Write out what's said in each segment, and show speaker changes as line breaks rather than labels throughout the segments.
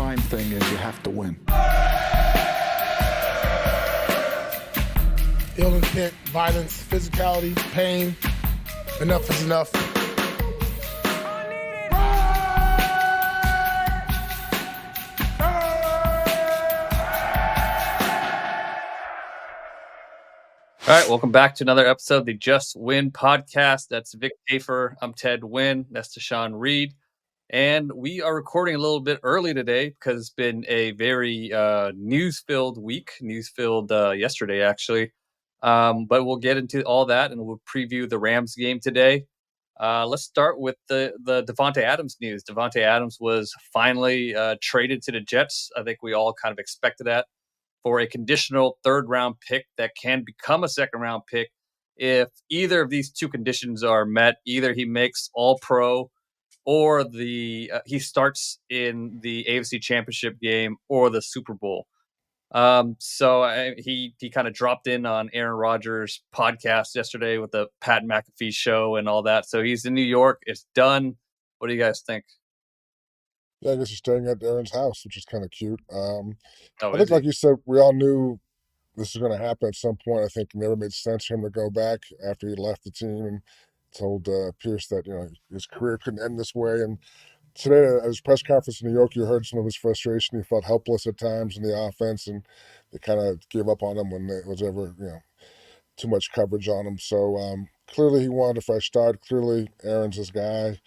prime thing is you have to win.
Ill intent, violence, physicality, pain. Enough is enough.
All right, welcome back to another episode of the Just Win podcast. That's Vic Hafer. I'm Ted Wynn. That's Tashan Reed. And we are recording a little bit early today because it's been a very news-filled week. News-filled yesterday, actually. But we'll get into all that and we'll preview the Rams game today. Let's start with the Devonte Adams news. Devonte Adams was finally traded to the Jets. I think we all kind of expected that, for a conditional third-round pick that can become a second-round pick if either of these two conditions are met. Either he makes All-Pro, or he starts in the AFC Championship game or the Super Bowl. He kind of dropped in on Aaron Rodgers' podcast yesterday with the Pat McAfee show and all that. So he's in New York. It's done. What do you guys think?
Yeah, I guess he's staying at Aaron's house, which is kind of cute.
Oh,
I think, like you said, we all knew this was going to happen at some point. I think it never made sense for him to go back after he left the team and told Pierce that his career couldn't end this way. And today, at his press conference in New York, you heard some of his frustration. He felt helpless at times in the offense, and they kind of gave up on him when there was ever too much coverage on him. So clearly, he wanted a fresh start. Clearly, Aaron's his guy.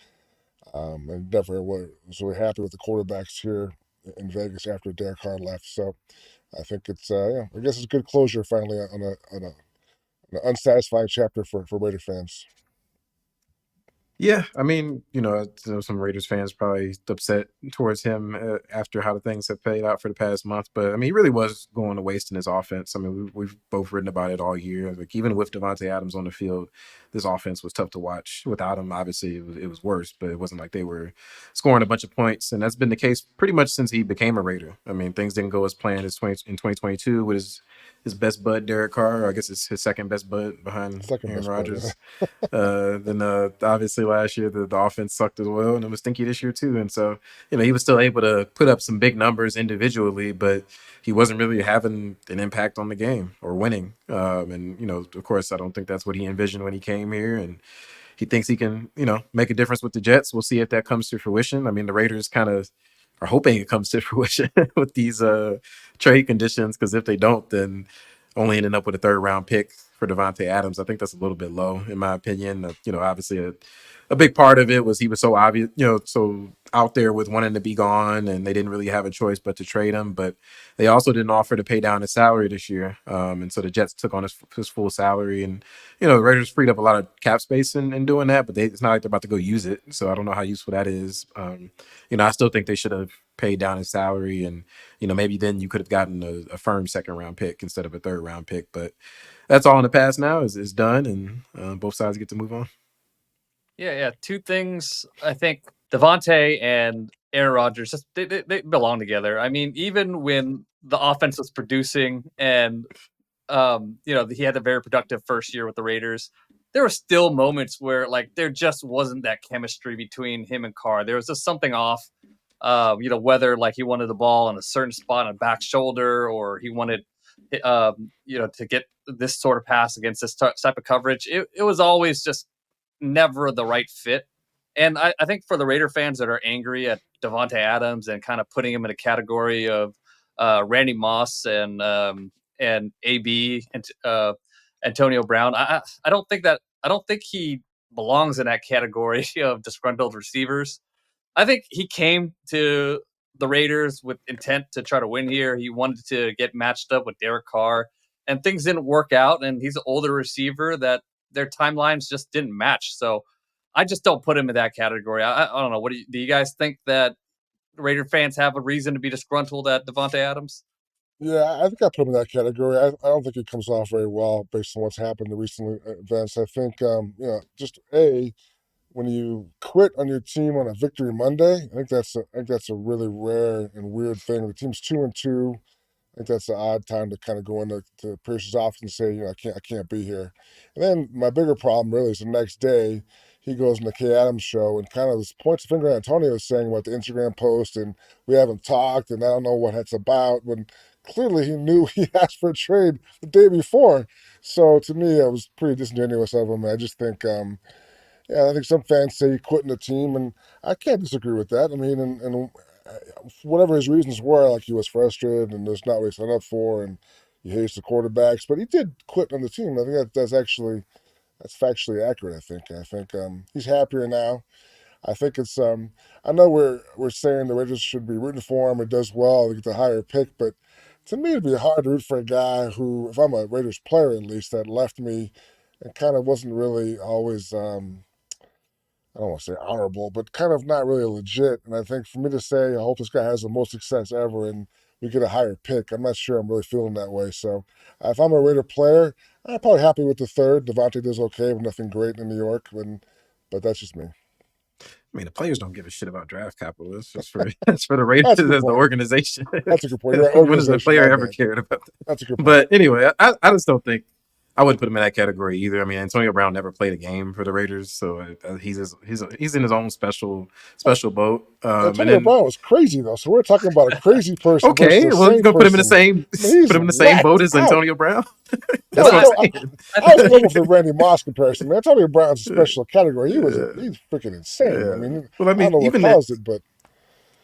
And definitely was really happy with the quarterbacks here in Vegas after Derek Carr left. So I think it's, I guess it's a good closure finally on an unsatisfying chapter for Raider fans.
Yeah, I mean, some Raiders fans probably upset towards him after how the things have played out for the past month. But I mean, he really was going to waste in his offense. I mean, we've both written about it all year. Like, even with Devonte Adams on the field, this offense was tough to watch. Without him, obviously, it was worse. But it wasn't like they were scoring a bunch of points, and that's been the case pretty much since he became a Raider. I mean, things didn't go as planned in 2022 with his best bud, Derek Carr. Or I guess it's his second best bud behind Aaron Rodgers. Then obviously last year the offense sucked as well, and it was stinky this year too. And so he was still able to put up some big numbers individually, but he wasn't really having an impact on the game or winning. And of course, I don't think that's what he envisioned when he came here. And he thinks he can make a difference with the Jets. We'll see if that comes to fruition. I mean, the Raiders kind of are hoping it comes to fruition with these trade conditions, because if they don't, then only ending up with a third-round pick for Devonte Adams, I think that's a little bit low, in my opinion. Obviously a big part of it was he was so obvious, so out there with wanting to be gone, and they didn't really have a choice but to trade him. But they also didn't offer to pay down his salary this year, and so the Jets took on his full salary, and the Raiders freed up a lot of cap space in doing that. But it's not like they're about to go use it, so I don't know how useful that is. I still think they should have paid down his salary, and maybe then you could have gotten a firm second-round pick instead of a third-round pick. But that's all in the past now. Is done, and both sides get to move on.
Yeah. Two things. I think Davante and Aaron Rodgers, they belong together. I mean, even when the offense was producing and, he had a very productive first year with the Raiders, there were still moments where, like, there just wasn't that chemistry between him and Carr. There was just something off, whether, like, he wanted the ball on a certain spot on back shoulder, or he wanted, to get this sort of pass against this type of coverage. It was always just never the right fit. And I think for the Raider fans that are angry at Devonte Adams and kind of putting him in a category of Randy Moss and AB and Antonio Brown, I don't think he belongs in that category of disgruntled receivers. I think he came to the Raiders with intent to try to win here. He wanted to get matched up with Derek Carr, and things didn't work out. And he's an older receiver that their timelines just didn't match. So I just don't put him in that category. I don't know. What do you guys think that Raider fans have a reason to be disgruntled at Devonte Adams?
Yeah, I think I put him in that category. I don't think he comes off very well based on what's happened in the recent events. I think, when you quit on your team on a victory Monday, I think that's a really rare and weird thing. The team's 2-2. I think that's an odd time to kind of go into Pierce's office and say, I can't be here. And then my bigger problem really is the next day he goes on the Kay Adams show and kind of points the finger at Antonio, saying about the Instagram post and we haven't talked and I don't know what it's about. When clearly he knew he asked for a trade the day before. So to me, it was pretty disingenuous of him. I just think, yeah, I think some fans say he quitting the team, and I can't disagree with that. I mean, and whatever his reasons were, like he was frustrated and there's not what he signed up for, and he hates the quarterbacks, but he did quit on the team. I think that's factually accurate. I think he's happier now. I think it's I know we're saying the Raiders should be rooting for him. It does well to get the higher pick, but to me it'd be hard to root for a guy who, if I'm a Raiders player at least, that left me and kind of wasn't really always I don't want to say honorable, but kind of not really legit. And I think for me to say, I hope this guy has the most success ever and we get a higher pick, I'm not sure I'm really feeling that way. So if I'm a Raider player, I'm probably happy with the third. Devonte does okay, but nothing great in New York. But that's just me.
I mean, the players don't give a shit about draft capital. It's just for it's for the Raiders as the organization.
That's a good point. You're right.
When has the player ever cared about that?
That's a good point.
But anyway, I just don't think I wouldn't put him in that category either. I mean, Antonio Brown never played a game for the Raiders, so he's in his own special boat.
Antonio Brown was crazy though, so we're talking about a crazy person.
Okay, well, you gonna put him in the same boat as Antonio Brown? That's what I'm saying.
I was looking for the Randy Moss comparison. Man, Antonio Brown's a special category. He's freaking insane.
Yeah.
I mean,
well, I mean,
I don't know
even
what caused it, but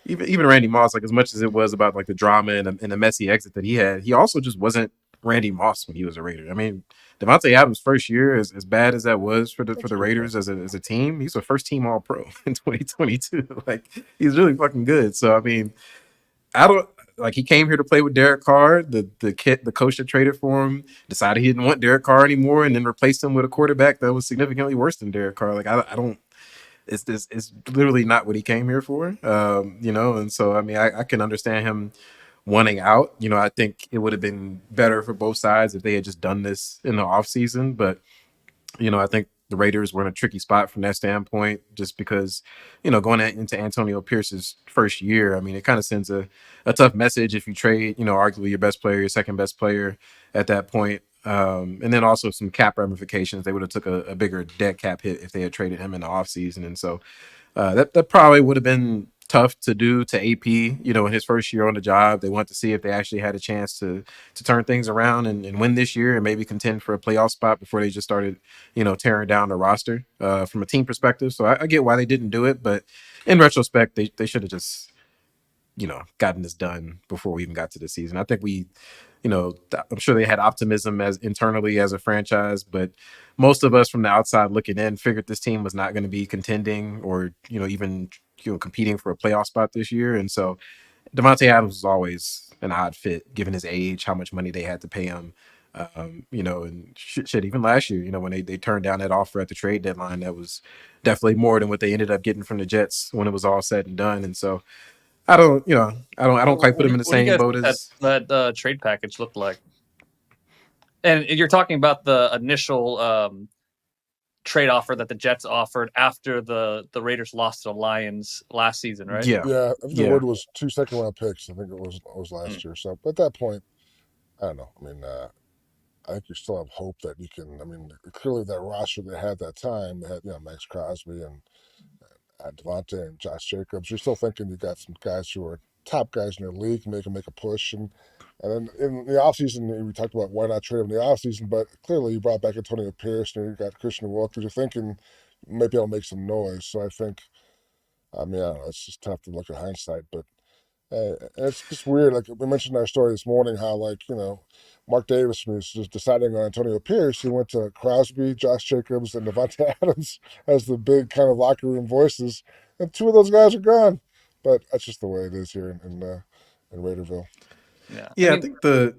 even Randy Moss, like as much as it was about like the drama and the messy exit that he had, he also just wasn't Randy Moss when he was a Raider. I mean, Devonte Adams' first year, as bad as that was for the Raiders as a team, he's a first team All Pro in 2022. Like he's really fucking good. So I mean, I don't like he came here to play with Derek Carr. The coach that traded for him decided he didn't want Derek Carr anymore, and then replaced him with a quarterback that was significantly worse than Derek Carr. Like I don't. It's literally not what he came here for. And so I mean, I can understand him wanting out. I think it would have been better for both sides if they had just done this in the offseason. But, I think the Raiders were in a tricky spot from that standpoint, just because, going into Antonio Pierce's first year, I mean, it kind of sends a tough message if you trade, arguably your best player, your second best player at that point. And then also some cap ramifications. They would have took a bigger dead cap hit if they had traded him in the offseason. And so that probably would have been tough to do to AP, in his first year on the job. They want to see if they actually had a chance to turn things around and win this year and maybe contend for a playoff spot before they just started, tearing down the roster from a team perspective. So I get why they didn't do it, but in retrospect, they should have just, gotten this done before we even got to the season. I think I'm sure they had optimism as internally as a franchise, but most of us from the outside looking in figured this team was not going to be contending or, even competing for a playoff spot this year. And so Devonte Adams was always an odd fit given his age, how much money they had to pay him. And shit, even last year, when they turned down that offer at the trade deadline, that was definitely more than what they ended up getting from the Jets when it was all said and done. And so I don't quite put him in the same boat as
that trade package looked like. And you're talking about the initial trade offer that the Jets offered after the Raiders lost to the Lions last season, right?
Yeah. I think the word was 2 second-round picks. I think it was last year. So at that point, I don't know. I mean, I think you still have hope that you can. I mean, clearly that roster they had that time, they had Max Crosby and Davante and Josh Jacobs. You're still thinking you got some guys who are top guys in your league, and they can make a push. And then in the offseason, we talked about why not trade him in the offseason, but clearly you brought back Antonio Pierce and you got Christian Wilkins. You're thinking maybe I'll make some noise. So I think, I don't know, it's just tough to look at hindsight, but it's just weird. Like we mentioned in our story this morning, how Mark Davis was just deciding on Antonio Pierce. He went to Crosby, Josh Jacobs, and Devonte Adams as the big kind of locker room voices, and 2 of those guys are gone. But that's just the way it is here in Raiderville.
Yeah, I think the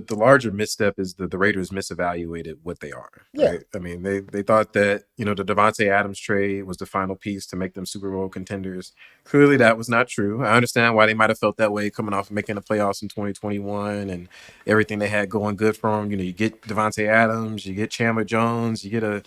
larger misstep is that the Raiders misevaluated what they are. Right? I mean, they thought that, the Devonte Adams trade was the final piece to make them Super Bowl contenders. Clearly that was not true. I understand why they might have felt that way coming off of making the playoffs in 2021 and everything they had going good for them. You get Devonte Adams, you get Chandler Jones, you get a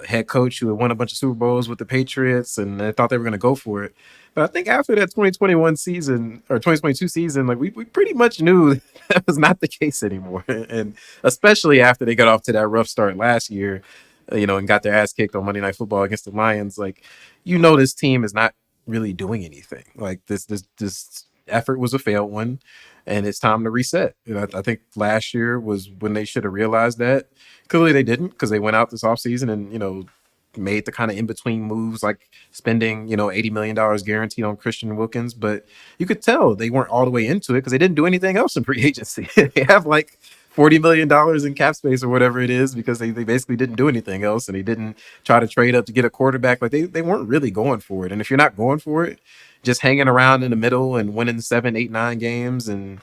head coach who had won a bunch of Super Bowls with the Patriots, and they thought they were going to go for it. But I think after that 2021 season or 2022 season, like we pretty much knew that was not the case anymore. And especially after they got off to that rough start last year, and got their ass kicked on Monday Night Football against the Lions. Like, this team is not really doing anything. Like this effort was a failed one, and it's time to reset. And I think last year was when they should have realized that. Clearly they didn't, because they went out this offseason and made the kind of in between moves, like spending $80 million guaranteed on Christian Wilkins. But you could tell they weren't all the way into it because they didn't do anything else in free agency. They have like $40 million in cap space or whatever it is, because they basically didn't do anything else, and they didn't try to trade up to get a quarterback. Like they weren't really going for it. And if you're not going for it, just hanging around in the middle and winning 7, 8, 9 games, and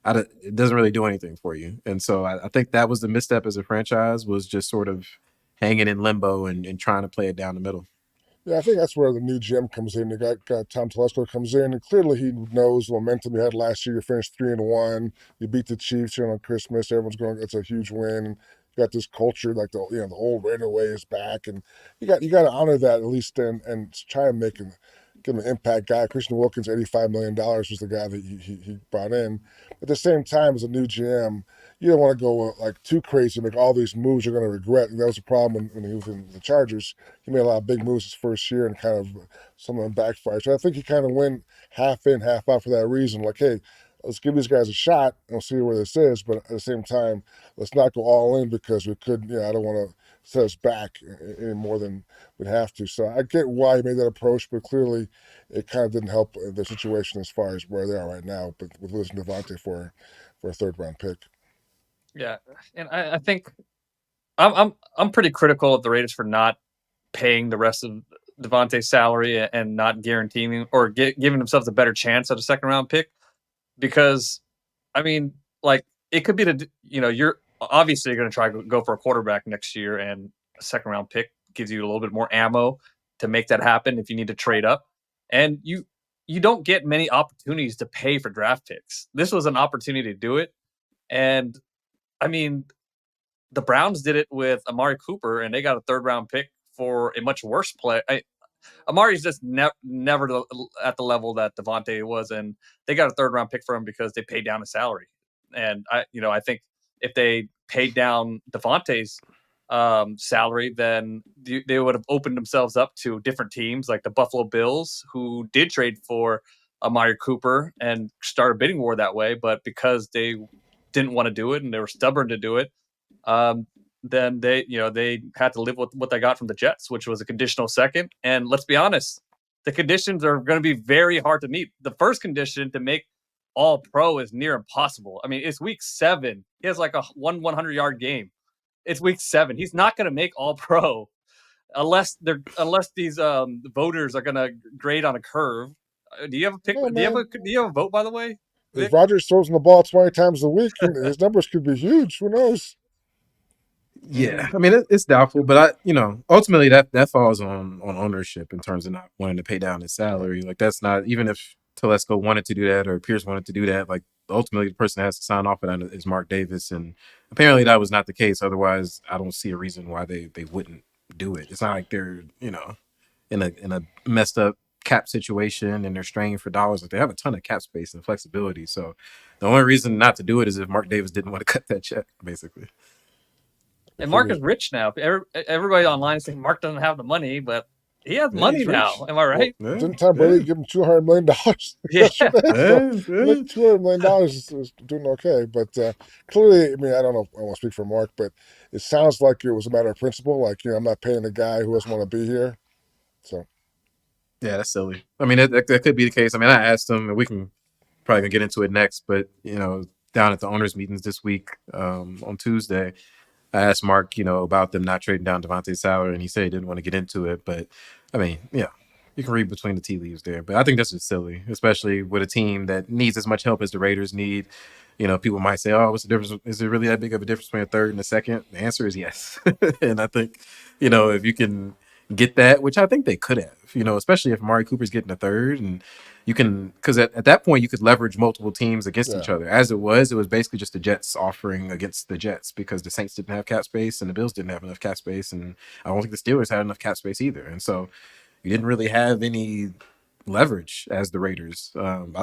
it doesn't really do anything for you. And so I think that was the misstep as a franchise, was just sort of hanging in limbo and trying to play it down the middle.
Yeah, I think that's where the new GM comes in. You got Tom Telesco comes in, and clearly he knows the momentum you had last year. You finished 3-1. You beat the Chiefs here on Christmas. Everyone's going, it's a huge win. You got this culture, like the old Raider way is back, and you got to honor that at least, and try and give him an impact guy. Christian Wilkins, $85 million was the guy that he brought in. At the same time, as a new GM, you don't want to go like too crazy, make all these moves you're going to regret. And that was the problem when he was in the Chargers. He made a lot of big moves his first year, and kind of some of them backfired. So I think he kind of went half in, half out for that reason. Like, hey, let's give these guys a shot and we'll see where this is. But at the same time, let's not go all in, because we could, I don't want to set us back any more than we'd have to. So I get why he made that approach, but clearly it kind of didn't help the situation as far as where they are right now, but with losing Devonte for a third-round pick.
Yeah, and I think I'm pretty critical of the Raiders for not paying the rest of Devontae's salary and not guaranteeing or giving themselves a better chance at a second-round pick, because, I mean, like, it could be you're obviously going to try to go for a quarterback next year, and a second-round pick gives you a little bit more ammo to make that happen if you need to trade up. And you don't get many opportunities to pay for draft picks. This was an opportunity to do it. And I mean, the Browns did it with Amari Cooper, and they got a third-round pick for a much worse play. Amari's just never at the level that Davante was, and they got a third-round pick for him because they paid down his salary. And I think if they paid down Davante's salary, then they would have opened themselves up to different teams like the Buffalo Bills, who did trade for Amari Cooper and start a bidding war that way. But because they didn't want to do it and they were stubborn to do it, then they had to live with what they got from the Jets, which was a conditional second. And let's be honest, the conditions are going to be very hard to meet. The first condition to make all pro is near impossible. I mean, it's week 7. He has like a 100-yard game. It's week 7. He's not going to make all pro unless these voters are going to grade on a curve. Do you have a pick?
No,
do you have a vote, by the way?
If Rodgers throws the ball 20 times a week, his numbers could be huge. Who knows?
Yeah, I mean, it's doubtful, but ultimately that falls on ownership in terms of not wanting to pay down his salary. Like, that's not, even if Telesco wanted to do that or Pierce wanted to do that, like, ultimately the person that has to sign off on that is Mark Davis, and apparently that was not the case. Otherwise, I don't see a reason why they wouldn't do it. It's not like they're in a messed up cap situation and they're straining for dollars. Like, they have a ton of cap space and flexibility. So the only reason not to do it is if Mark Davis didn't want to cut that check, basically.
And Mark is rich now. Everybody online is saying Mark doesn't have the money, but he has money now. Am I right?
Well, didn't Tom Brady give him $200 million yesterday? Like $200 million is doing okay. But clearly, I mean, I don't know. I won't speak for Mark, but it sounds like it was a matter of principle. Like, I'm not paying a guy who doesn't want to be here. So.
Yeah, that's silly. I mean, that could be the case. I mean, I asked him, and we can probably get into it next, but, down at the owners' meetings this week on Tuesday, I asked Mark, about them not trading down Devontae's salary, and he said he didn't want to get into it. But, I mean, yeah, you can read between the tea leaves there. But I think that's just silly, especially with a team that needs as much help as the Raiders need. People might say, oh, what's the difference? Is there really that big of a difference between a third and a second? The answer is yes. And I think, if you can get that, which I think they could have, especially if Amari Cooper's getting a third, and you can, because at that point you could leverage multiple teams against each other. As it was basically just the Jets offering against the Jets, because the Saints didn't have cap space and the Bills didn't have enough cap space, and I don't think the Steelers had enough cap space either. And so you didn't really have any leverage as the Raiders,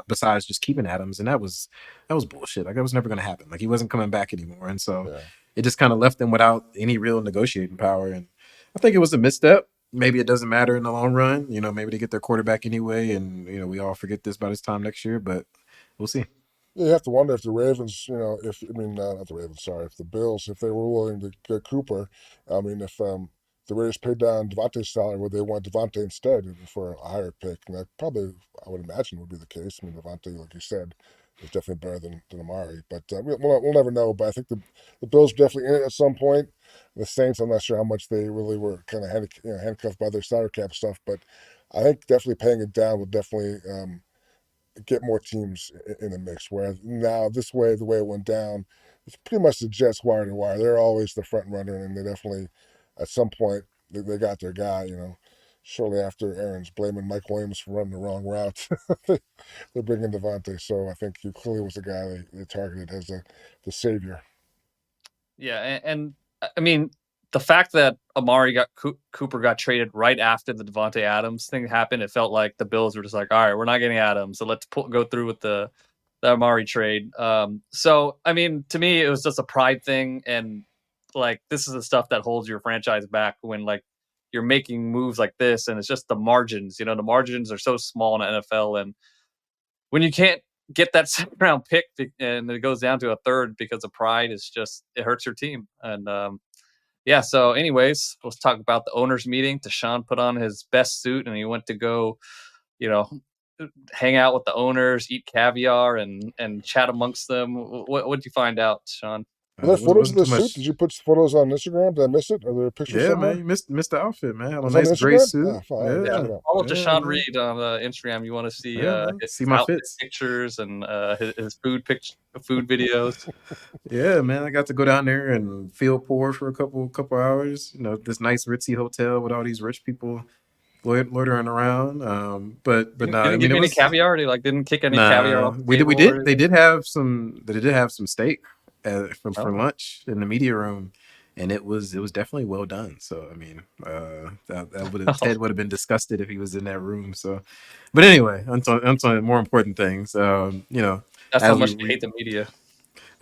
besides just keeping Adams, and that was bullshit. Like that was never going to happen. Like he wasn't coming back anymore, and so
Yeah.
it just kind of left them without any real negotiating power. And I think it was a misstep. Maybe it doesn't matter in the long run. Maybe they get their quarterback anyway, and we all forget this by this time next year. But we'll see.
You have to wonder if the Ravens, not the Ravens, sorry, if the Bills, if they were willing to get Cooper, if the Raiders paid down Devontae's salary, would they want Devontae instead for a higher pick? And that probably, I would imagine, would be the case. I mean, Devontae, like you said, is definitely better than Amari, but we'll never know. But I think the Bills definitely in it at some point. The Saints, I'm not sure how much they really were kind of handcuffed by their salary cap stuff, but I think definitely paying it down would definitely. Get more teams in the mix. Whereas now, this way, the way it went down, it's pretty much the Jets wire to wire. They're always the front runner, and they definitely, at some point, they got their guy. Shortly after Aaron's blaming Mike Williams for running the wrong route, they're bringing Davante. So I think he clearly was the guy they targeted as the savior.
Yeah, and I mean the fact that Cooper got traded right after the Devonte Adams thing happened, it felt like the Bills were just like, all right, we're not getting Adams, so let's go through with the Amari trade. So I mean, to me, it was just a pride thing, and like this is the stuff that holds your franchise back when like you're making moves like this, and it's just the margins. The margins are so small in the NFL, and when you can't get that second round pick and it goes down to a third because of pride, it hurts your team. And yeah, so anyways, let's talk about the owners meeting. Tashan put on his best suit and he went to go, you know, hang out with the owners, eat caviar and chat amongst them. What did you find out, Sean?
Are there photos of
Wasn't
the
too
suit?
much.
Did you put photos on Instagram? Did I miss it? Are there a picture
Yeah,
somewhere?
man, you missed the outfit, man. Had a
It's on
nice gray
Instagram?
suit.
All right, check
Yeah,
it out.
Follow
yeah,
Tashan
man.
Reed on Instagram. You want to see
Yeah, man.
his
See my
outfit
fits.
pictures and his food videos.
Yeah, man. I got to go down there and feel poor for a couple hours. This nice ritzy hotel with all these rich people loitering around. But no, I
Didn't
mean
give
it
you any
was
caviar. He didn't kick any caviar
nah.
off the
We
table.
did. They did have some. They did have some steak for
Oh.
lunch in the media room, and it was definitely well done. So I mean, Ted would have been disgusted if he was in that room. So, but anyway, onto more important things.
That's how
as
much
we
you hate the media.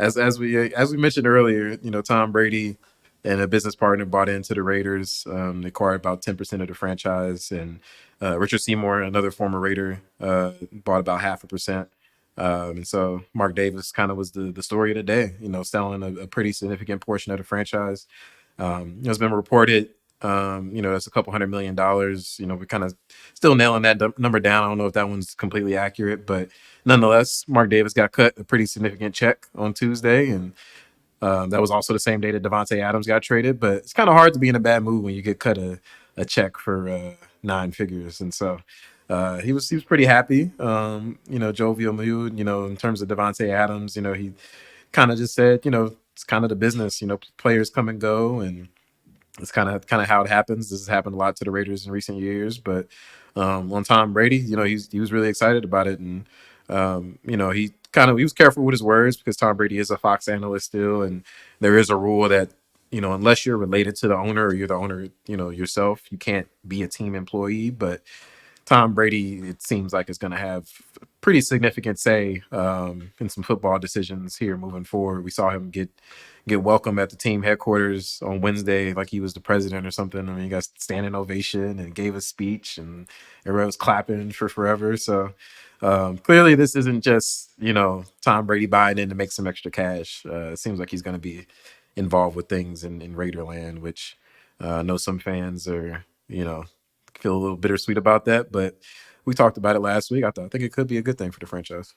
as we mentioned earlier, Tom Brady and a business partner bought into the Raiders. They acquired about 10% of the franchise, and Richard Seymour, another former Raider, bought about 0.5%. And so Mark Davis kind of was the story of the day, selling a pretty significant portion of the franchise. It's been reported, that's a couple $100 million. We're kind of still nailing that number down. I don't know if that one's completely accurate, but nonetheless, Mark Davis got cut a pretty significant check on Tuesday, and that was also the same day that Devonte Adams got traded. But it's kind of hard to be in a bad mood when you get cut a check for 9 figures, and so he was pretty happy. Jovial mood. In terms of Devonte Adams, he kind of just said, it's kind of the business. Players come and go, and it's kind of how it happens. This has happened a lot to the Raiders in recent years, but on Tom Brady, he was really excited about it, and he was careful with his words because Tom Brady is a Fox analyst still, and there is a rule that unless you're related to the owner or you're the owner, yourself, you can't be a team employee. But Tom Brady, it seems like, is going to have pretty significant say in some football decisions here moving forward. We saw him get welcome at the team headquarters on Wednesday like he was the president or something. I mean, he got standing ovation and gave a speech, and everyone was clapping for forever. So clearly, this isn't just Tom Brady buying in to make some extra cash. It seems like he's going to be involved with things in Raiderland, which I know some fans are feel a little bittersweet about that, but we talked about it last week. I think it could be a good thing for the franchise.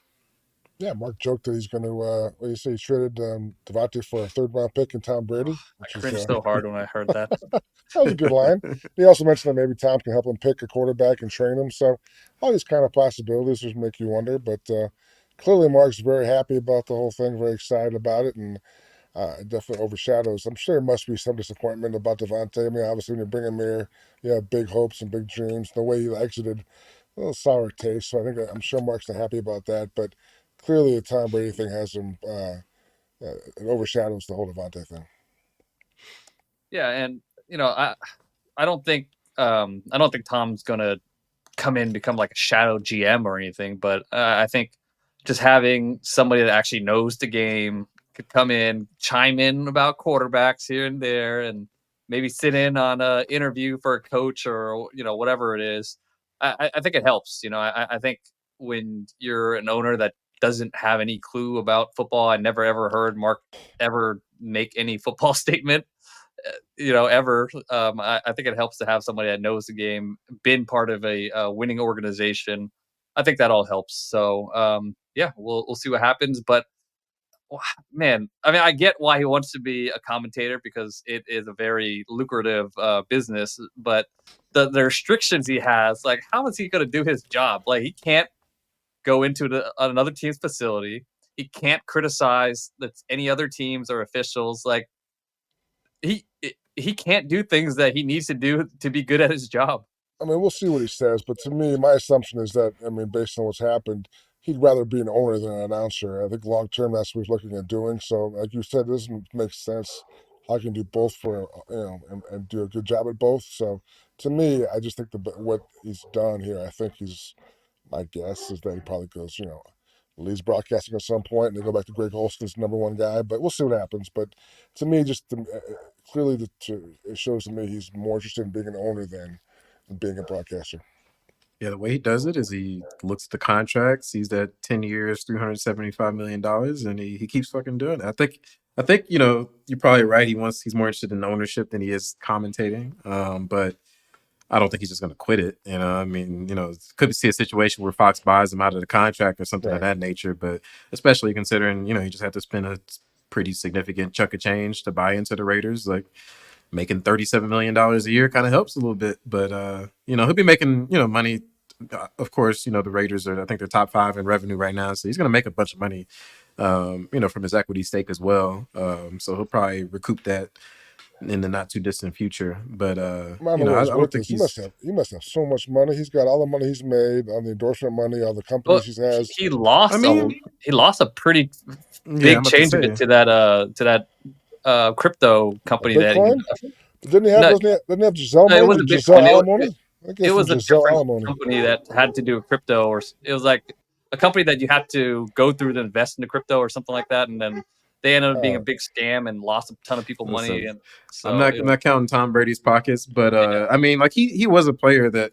Yeah, Mark joked that he's going to, what do you say, he traded Devontae for a third-round pick and Tom Brady,
I
which is,
cringed so hard when I heard that.
that was a good line. He also mentioned that maybe Tom can help him pick a quarterback and train him. So all these kind of possibilities just make you wonder. But clearly Mark's very happy about the whole thing, very excited about it, and it definitely overshadows. I'm sure there must be some disappointment about Devontae. I mean, obviously when you bring him here, you have big hopes and big dreams. The way he exited, a little sour taste. So I'm sure Mark's not happy about that. But clearly the Tom Brady thing has him, it overshadows the whole Devontae thing.
Yeah, and I don't think Tom's gonna come in and become like a shadow GM or anything. But I think just having somebody that actually knows the game could come in, chime in about quarterbacks here and there, and maybe sit in on a interview for a coach or whatever it is. I think it helps. I think when you're an owner that doesn't have any clue about football, I never ever heard Mark ever make any football statement ever. I think it helps to have somebody that knows the game, been part of a winning organization. I think that all helps. So yeah, we'll see what happens. But man, I mean, I get why he wants to be a commentator because it is a very lucrative business. But the restrictions he has, like, how is he going to do his job? Like, he can't go into another team's facility. He can't criticize any other teams or officials. Like, he can't do things that he needs to do to be good at his job.
I mean, we'll see what he says, but to me, my assumption is that, I mean, based on what's happened, he'd rather be an owner than an announcer. I think long term, that's what he's looking at doing. So, like you said, it doesn't make sense. I can do both and do a good job at both. So, to me, I just think what he's done here, I think my guess is that he probably goes, leaves broadcasting at some point and they go back to Greg Holst as number one guy. But we'll see what happens. But to me, clearly, it shows to me he's more interested in being an owner than being a broadcaster.
Yeah, the way he does it is he looks at the contract, sees that 10 years, $375 million, and he keeps fucking doing it. I think you're probably right. He's more interested in ownership than he is commentating. But I don't think he's just going to quit it. I mean, could see a situation where Fox buys him out of the contract or something of that nature. But especially considering, you just have to spend a pretty significant chunk of change to buy into the Raiders. Like, making $37 million a year kind of helps a little bit, but he'll be making money. Of course, the Raiders I think they're top 5 in revenue right now, so he's going to make a bunch of money, from his equity stake as well. So he'll probably recoup that in the not too distant future. But I don't think
he must have so much money. He's got all the money he's made on the endorsement money, all the companies he has.
He lost. He lost a pretty big change of it to that crypto company
Bitcoin? Didn't he have Giselle money?
It wasn't
Giselle
Bitcoin.
alimony?
It was a different company that had to do with crypto, or it was like a company that you had to go through to invest into crypto or something like that, and then they ended up being a big scam and lost a ton of people money. And so,
I'm not counting Tom Brady's pockets, but I mean, like he was a player that,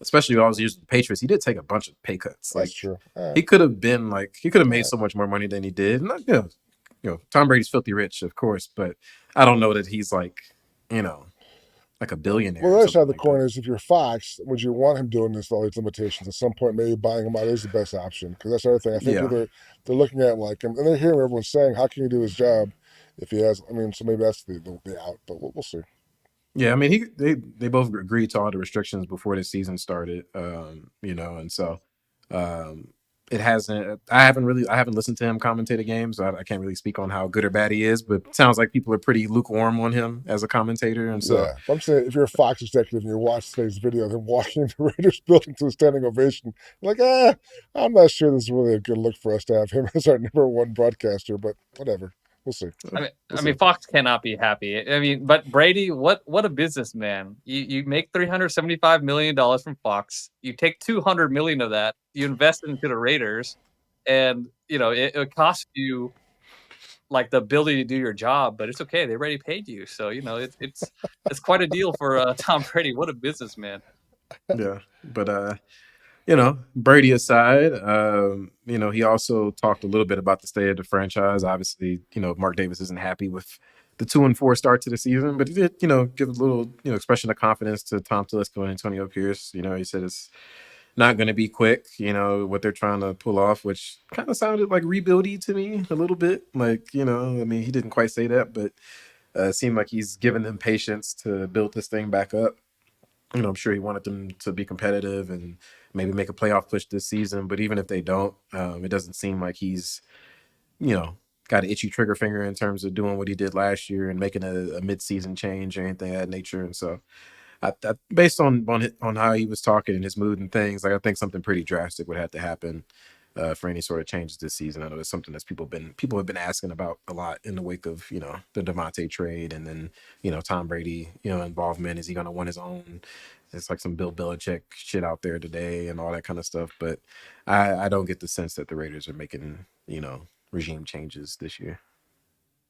especially when I was using the Patriots, he did take a bunch of pay cuts. Like,
that's true.
He could have made so much more money than he did. And, Tom Brady's filthy rich, of course, but I don't know that he's like a billionaire.
Well, the other side of the coin is, if you're Fox, would you want him doing this with all these limitations? At some point, maybe buying him out is the best option, because that's the other thing. I think they're looking at, like, and they're hearing everyone saying, how can he do his job if he has? I mean, so maybe that's the out, but we'll see.
Yeah, I mean, they both agreed to all the restrictions before the season started, and so it hasn't. I haven't listened to him commentate a game, so I can't really speak on how good or bad he is. But it sounds like people are pretty lukewarm on him as a commentator, and so
I'm saying, if you're a Fox executive and you watch today's video of him walking into the Raiders building to a standing ovation, you're like, I'm not sure this is really a good look for us to have him as our number one broadcaster, but whatever. We'll see.
I mean, Fox cannot be happy. I mean, but Brady, what a businessman! You make $375 million from Fox. You take $200 million of that. You invest into the Raiders, and it costs you like the ability to do your job. But it's okay; they already paid you, so it's quite a deal for Tom Brady. What a businessman!
Yeah, but Brady aside, he also talked a little bit about the state of the franchise. Obviously, Mark Davis isn't happy with the 2-4 start to the season, but he did, give a little, expression of confidence to Tom Telesco and Antonio Pierce. He said it's not going to be quick, what they're trying to pull off, which kind of sounded like rebuildy to me a little bit. Like, I mean, he didn't quite say that, but it seemed like he's given them patience to build this thing back up. I'm sure he wanted them to be competitive and maybe make a playoff push this season. But even if they don't, it doesn't seem like he's, got an itchy trigger finger in terms of doing what he did last year and making a mid-season change or anything of that nature. And so, based on how he was talking and his mood and things, like, I think something pretty drastic would have to happen for any sort of changes this season. I know it's something that people have been asking about a lot in the wake of the Davante trade, and then Tom Brady involvement. Is he going to want his own it's like some Bill Belichick shit out there today and all that kind of stuff. But I don't get the sense that the Raiders are making, regime changes this year.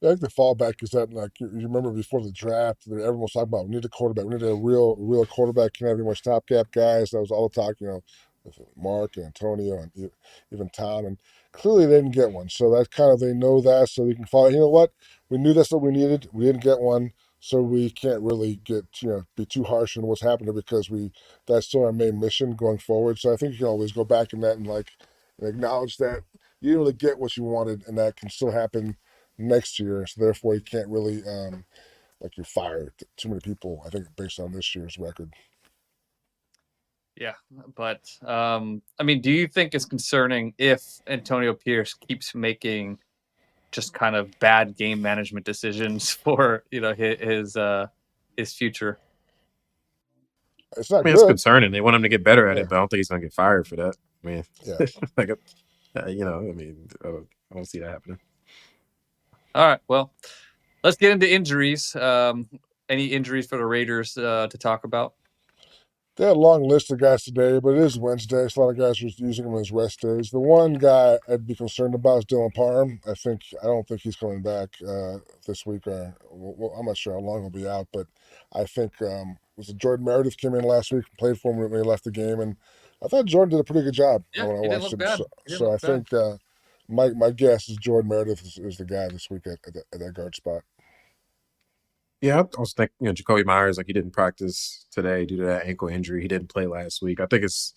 I think the fallback is that, like, you remember before the draft, everyone was talking about, we need a quarterback. We need a real quarterback. Can't have any more stopgap guys. That was all the talk, with Mark and Antonio and even Tom. And clearly they didn't get one. So that's kind of, they know that, so they can follow. You know what? We knew that's what we needed. We didn't get one. So we can't really be too harsh on what's happening because that's still our main mission going forward. So I think you can always go back in that and acknowledge that you didn't really get what you wanted, and that can still happen next year. So therefore, you can't really you fire too many people. I think based on this year's record.
Yeah, but do you think it's concerning if Antonio Pierce keeps making just kind of bad game management decisions for his future?
It's not
It's
good.
concerning. They want him to get better at
Yeah.
it, but I don't think he's going to get fired for that.
Yeah.
I don't see that happening.
All right, well, let's get into injuries. Any injuries for the Raiders to talk about?
They had a long list of guys today, but it is Wednesday, so a lot of guys are using them as rest days. The one guy I'd be concerned about is Dylan Parham. I don't think he's coming back this week. I'm not sure how long he'll be out, but I think was it Jordan Meredith came in last week and played for him when he left the game, and I thought Jordan did a pretty good job when I watched him. So I think my guess is Jordan Meredith is the guy this week at that guard spot.
Yeah, I also think Jacoby Myers, he didn't practice today due to that ankle injury. He didn't play last week. I think it's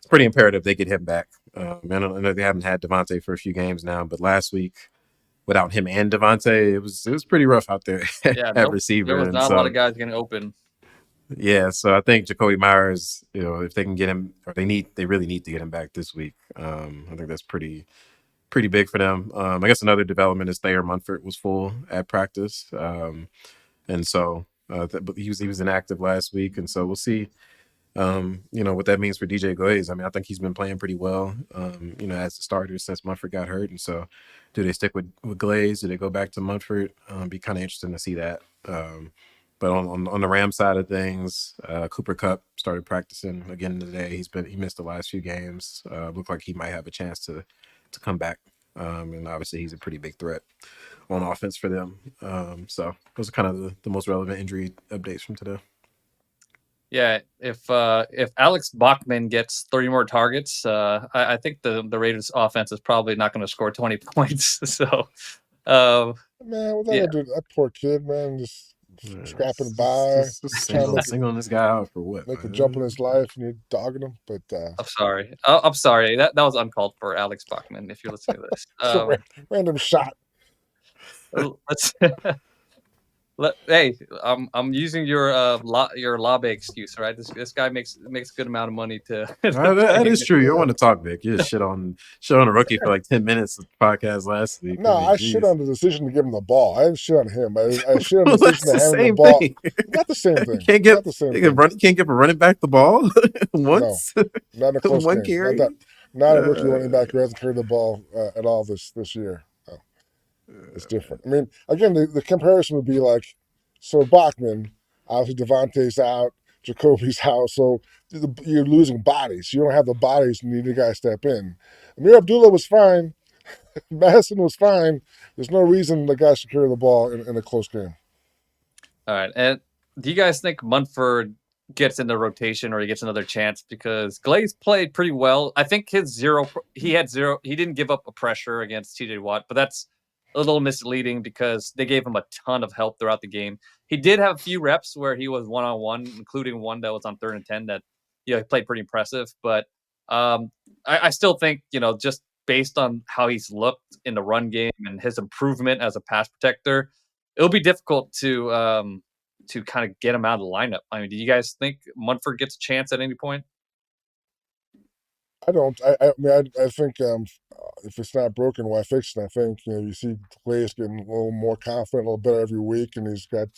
pretty imperative they get him back. I know they haven't had Devonte for a few games now, but last week without him and Devonte, it was pretty rough out there at receiver.
There was not a lot of guys getting open.
Yeah, so I think Jacoby Myers, if they can get him, or they really need to get him back this week. I think that's pretty big for them. I guess another development is Thayer Munford was full at practice. And so but he was inactive last week, and so we'll see what that means for DJ Glaze. I think he's been playing pretty well as the starter since Munford got hurt. And so do they stick with Glaze? Do they go back to Munford? Be kind of interesting to see that. But on the Rams side of things, Cooper Kupp started practicing again today. He missed the last few games. Looked like he might have a chance to come back. And obviously he's a pretty big threat on offense for them. So those are kind of the most relevant injury updates from today.
Yeah, if Alex Bachman gets 30 more targets, I think the Raiders offense is probably not going to score 20 points. So,
man, what that do? That poor kid, man, just scrapping by,
singling this guy out for what?
Make a jump in his life, and you're dogging him. But
I'm sorry. I'm sorry. That was uncalled for, Alex Bachman. If you're listening to this,
random shot.
Hey, I'm using your Labe excuse, right? This guy makes a good amount of money to.
That is true. You don't want to talk big. You just shit on a rookie for 10 minutes of the podcast last week.
No, I shit on the decision to give him the ball. I didn't shit on him. I shit on the decision to hand him the ball. Not the same thing.
Can't give a running back the ball once.
No, not in a close
one
game.
carry.
Not a rookie running back who hasn't carried the ball at all this year. It's different. Again, the comparison would be so Bachman, obviously Devontae's out, Jacoby's out, so you're losing bodies. You don't have the bodies, you need a guy to step in. Amir Abdullah was fine. Madison was fine. There's no reason the guy should carry the ball in a close game.
All right. And do you guys think Munford gets in the rotation or he gets another chance? Because Glaze played pretty well. I think he didn't give up a pressure against TJ Watt, but that's a little misleading because they gave him a ton of help throughout the game. He did have a few reps where he was one-on-one, including one that was on 3rd and 10 that, he played pretty impressive. But I still think, just based on how he's looked in the run game and his improvement as a pass protector, it'll be difficult to kind of get him out of the lineup. Do you guys think Munford gets a chance at any point?
I don't. I think if it's not broken, why fix it? I think you see Glaze getting a little more confident, a little better every week, and he's got.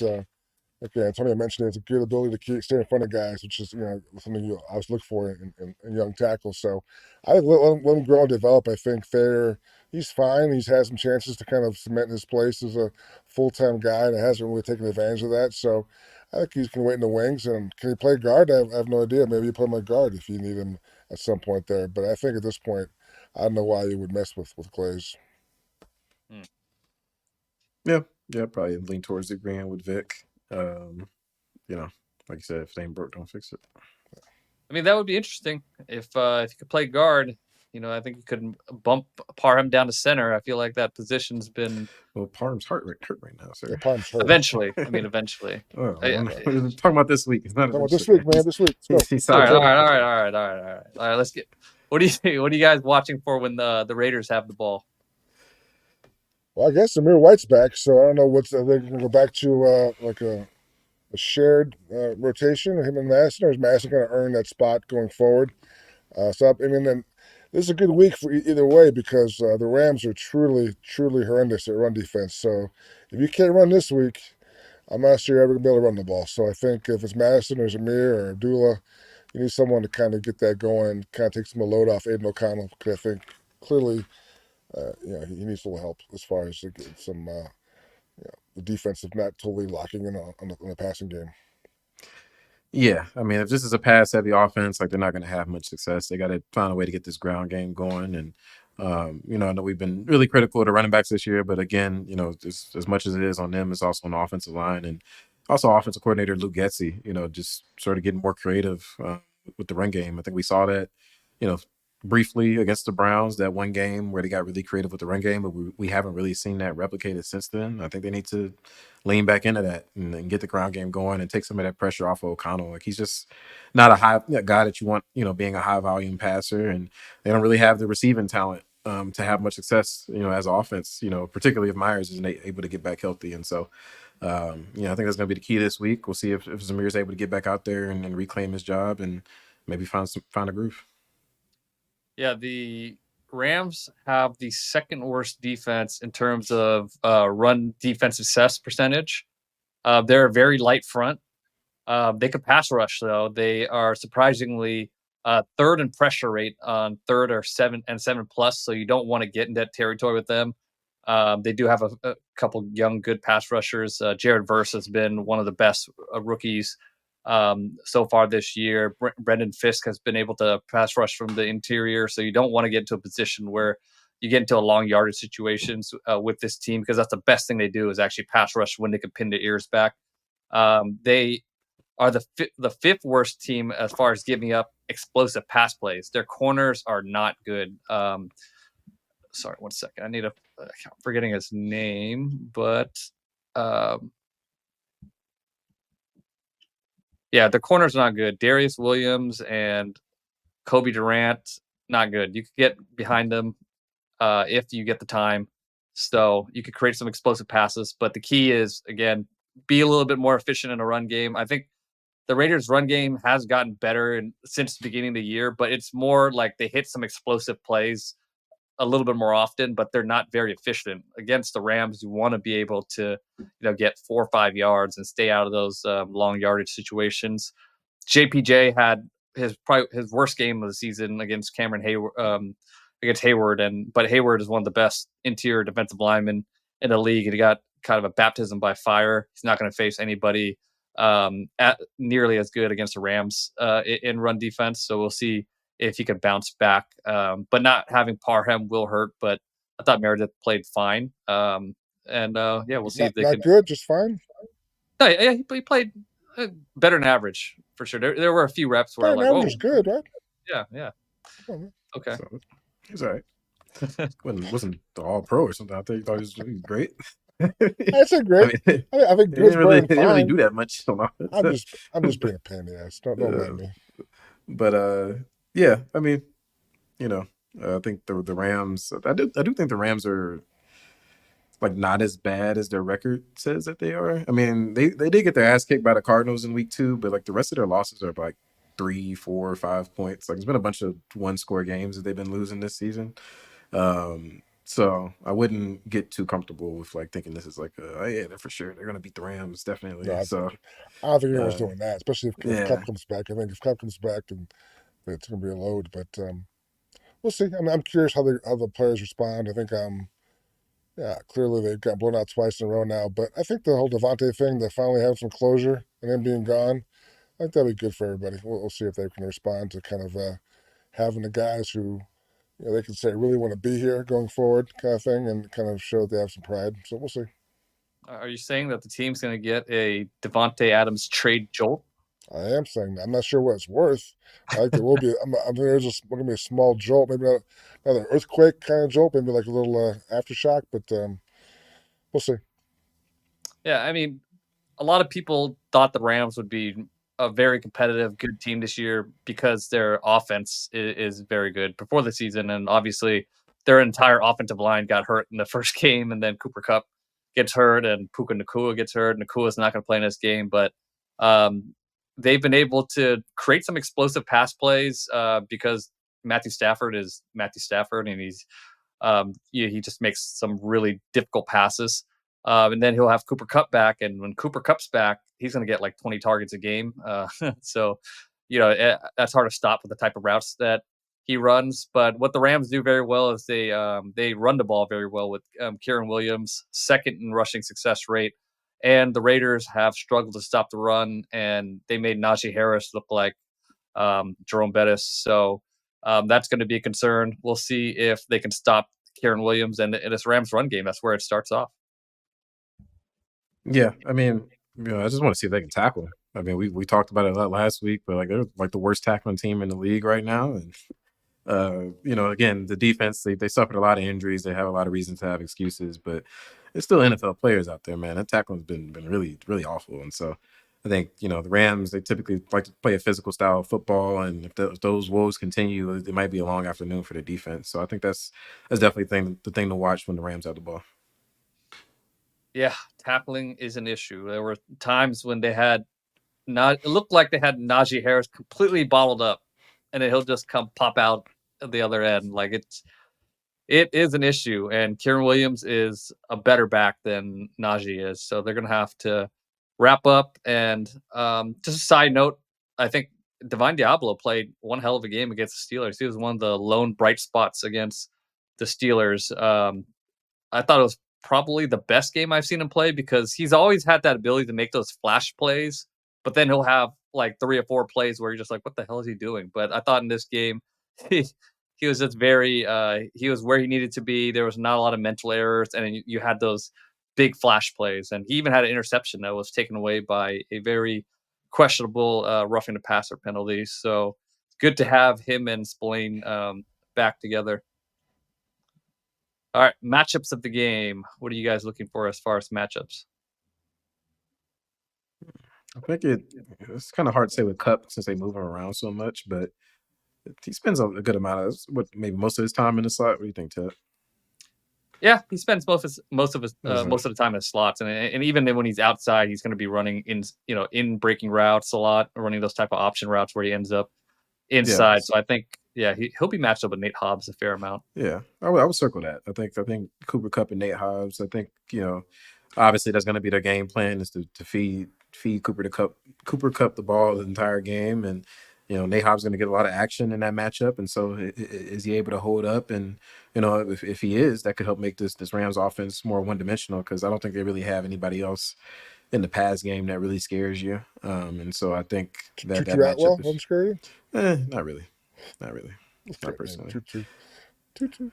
Antonio mentioned he has a good ability to stay in front of guys, which is something you always look for in young tackles. So I think let him grow and develop. I think he's fine. He's had some chances to kind of cement his place as a full-time guy, and hasn't really taken advantage of that. So I think he's going to wait in the wings. And can he play guard? I have no idea. Maybe you put him at guard if you need him at some point there. But I think at this point, I don't know why you would mess with Glaze.
Yeah, probably lean towards agreeing with Vic. You know, like you said, if it ain't broke, don't fix it.
I mean, that would be interesting if you could play guard. You know, I think you could bump Parham down to center. I feel like that position's been
Well, Parham's hurt right now, sir.
Yeah, Parham's hurt.
eventually. I mean, eventually.
Oh, we're talking about this week. It's not
Talking about this week, man. This week. Let's go.
He's
All
still
right. Let's get. What do you guys watching for when the Raiders have the ball?
Well, I guess Amir White's back, so I don't know what's. Are they going to go back to like a shared rotation, him and Madison, or is Madison going to earn that spot going forward? So I mean, then this is a good week for either way because the Rams are truly horrendous at run defense. So if you can't run this week, I'm not sure you're ever going to be able to run the ball. So I think if it's Madison or Zamir or Abdullah, you need someone to kind of get that going and kind of take some of the load off Aiden O'Connell because I think clearly, he needs a little help as far as some the defensive not totally locking in on the passing game.
Yeah, I mean, if this is a pass-heavy offense, like they're not going to have much success. They got to find a way to get this ground game going. And I know we've been really critical of the running backs this year, but again, as much as it is on them, it's also on the offensive line and also offensive coordinator Luke Getsy. Just sort of getting more creative with the run game. I think we saw that, briefly against the Browns, that one game where they got really creative with the run game, but we haven't really seen that replicated since then. I think they need to lean back into that and get the ground game going and take some of that pressure off of O'Connell. Like he's just not a high guy that you want, being a high volume passer, and they don't really have the receiving talent to have much success, as offense, particularly if Myers isn't able to get back healthy. And so, I think that's going to be the key this week. We'll see if Zamir is able to get back out there and reclaim his job and maybe find a groove.
Yeah, the Rams have the second worst defense in terms of run defensive success percentage. They're a very light front. They could pass rush, though. They are surprisingly third in pressure rate on third or 7 plus, so you don't want to get in that territory with them. They do have a couple young, good pass rushers. Jared Verse has been one of the best rookies so far this year. Brendan Fisk has been able to pass rush from the interior, so you don't want to get into a position where you get into a long yardage situations with this team because that's the best thing they do is actually pass rush when they can pin their ears back. They are the fifth worst team as far as giving up explosive pass plays. Their corners are not good. Sorry, 1 second. I'm forgetting his name, but yeah, the corners are not good. Darius Williams and Kobe Durant, not good. You could get behind them if you get the time. So you could create some explosive passes. But the key is, again, be a little bit more efficient in a run game. I think the Raiders' run game has gotten better since the beginning of the year, but it's more like they hit some explosive plays a little bit more often, but they're not very efficient. Against the Rams, you want to be able to, get 4 or 5 yards and stay out of those long yardage situations. JPJ had his worst game of the season against Cameron Hayward, but Hayward is one of the best interior defensive linemen in the league, and he got kind of a baptism by fire. He's not going to face anybody nearly as good against the Rams in run defense. So we'll see if he can bounce back. But not having Parham will hurt, but I thought Meredith played fine. We'll see if they can.
Not good, just fine.
No, yeah, he played better than average for sure. There were a few reps where
average is good, right?
Yeah. Okay.
So, he's all right. wasn't the All Pro or something. I think he thought he was great.
That's a great. I think
they didn't really do that much.
I'm just being a pain in the ass. Don't let me.
But yeah, I mean, I think the Rams. I do think the Rams are like not as bad as their record says that they are. I mean, they did get their ass kicked by the Cardinals in week 2, but like the rest of their losses are like 3, 4, 5 points. Like it's been a bunch of 1-score games that they've been losing this season. So I wouldn't get too comfortable with like thinking this is like, they're for sure they're gonna beat the Rams definitely.
No,
so
I don't think anyone's doing that, especially if Cup comes back. I think if Cup comes back, then it's gonna be a load. But we'll see. I mean, I'm curious how the players respond. I think clearly they've got blown out twice in a row now. But I think the whole Davante thing, they finally have some closure and him being gone, I think that'll be good for everybody. We'll see if they can respond to kind of having the guys who they can say really want to be here going forward, kind of thing, and kind of show that they have some pride. So we'll see.
Are you saying that the team's going to get a Devonte Adams trade jolt?
I am saying that. I'm not sure what it's worth. I think there will be. There's going to be a small jolt, maybe not an earthquake kind of jolt, maybe like a little aftershock, but we'll see.
Yeah, I mean, a lot of people thought the Rams would be a very competitive, good team this year because their offense is very good before the season, and obviously their entire offensive line got hurt in the first game, and then Cooper Kupp gets hurt, and Puka Nacua gets hurt. Nakua's not going to play in this game, but they've been able to create some explosive pass plays because Matthew Stafford is Matthew Stafford, and he just makes some really difficult passes. And then he'll have Cooper Kupp back, and when Cooper Kupp's back, he's going to get like 20 targets a game. So, that's hard to stop with the type of routes that he runs. But what the Rams do very well is they run the ball very well with Kieran Williams, second in rushing success rate. And the Raiders have struggled to stop the run, and they made Najee Harris look like Jerome Bettis. So that's going to be a concern. We'll see if they can stop Kieran Williams and this Rams run game. That's where it starts off.
Yeah, I mean, I just want to see if they can tackle. I mean, we talked about it a lot last week, but like they're like the worst tackling team in the league right now, and again, the defense they suffered a lot of injuries. They have a lot of reasons to have excuses, but it's still NFL players out there, man. That tackling's been really really awful, and so I think the Rams they typically like to play a physical style of football, and if those woes continue, it might be a long afternoon for the defense. So I think that's definitely the thing to watch when the Rams have the ball.
Yeah, tackling is an issue. There were times when it looked like they had Najee Harris completely bottled up, and then he'll just come pop out at the other end. Like it is an issue, and Kieran Williams is a better back than Najee is, so they're gonna have to wrap up. And just a side note, I think Divine Diablo played one hell of a game against the Steelers. He was one of the lone bright spots against the Steelers. I thought it was probably the best game I've seen him play because he's always had that ability to make those flash plays, but then he'll have like 3 or 4 plays where you're just like, what the hell is he doing? But I thought in this game, he was just he was where he needed to be. There was not a lot of mental errors, and you had those big flash plays. And he even had an interception that was taken away by a very questionable roughing the passer penalty. So it's good to have him and Spillane back together. All right, matchups of the game. What are you guys looking for as far as matchups?
I think it's kind of hard to say with Kupp since they move him around so much, but he spends a good amount of maybe most of his time in the slot. What do you think, Ted?
Yeah, he spends most of the time in slots, and even then when he's outside, he's going to be running in breaking routes a lot, running those type of option routes where he ends up inside. Yeah. So I think he'll be matched up with Nate Hobbs a fair amount.
Yeah, I would circle that. I think Cooper Kupp and Nate Hobbs. I think obviously that's going to be their game plan is to feed Cooper Kupp the ball the entire game, and Nate Hobbs is going to get a lot of action in that matchup. And so is he able to hold up? And if he is, that could help make this Rams offense more one dimensional because I don't think they really have anybody else in the pass game that really scares you. And so I think that matchup
is scare you?
Not really. Not personally.
Tutu.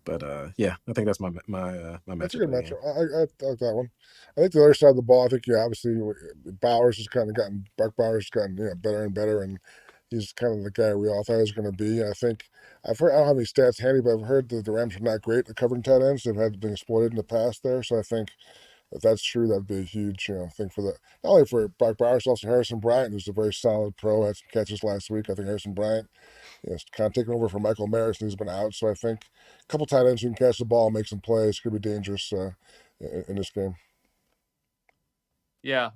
But I think that's my matchup.
That's a good matchup. I like that one. I think the other side of the ball, I think obviously Bowers has kind of gotten better and better, and he's kind of the guy we all thought he was going to be. And I think I don't have any stats handy, but I've heard that the Rams are not great at covering tight ends. They've had been exploited in the past there, so I think if that's true, that'd be a huge thing for not only for Brock Bowers, also Harrison Bryant, who's a very solid pro, had some catches last week. I think Harrison Bryant kind of taking over for Michael Maris, and he's been out. So I think a couple tight ends who can catch the ball and make some plays could be dangerous in this game.
Yeah,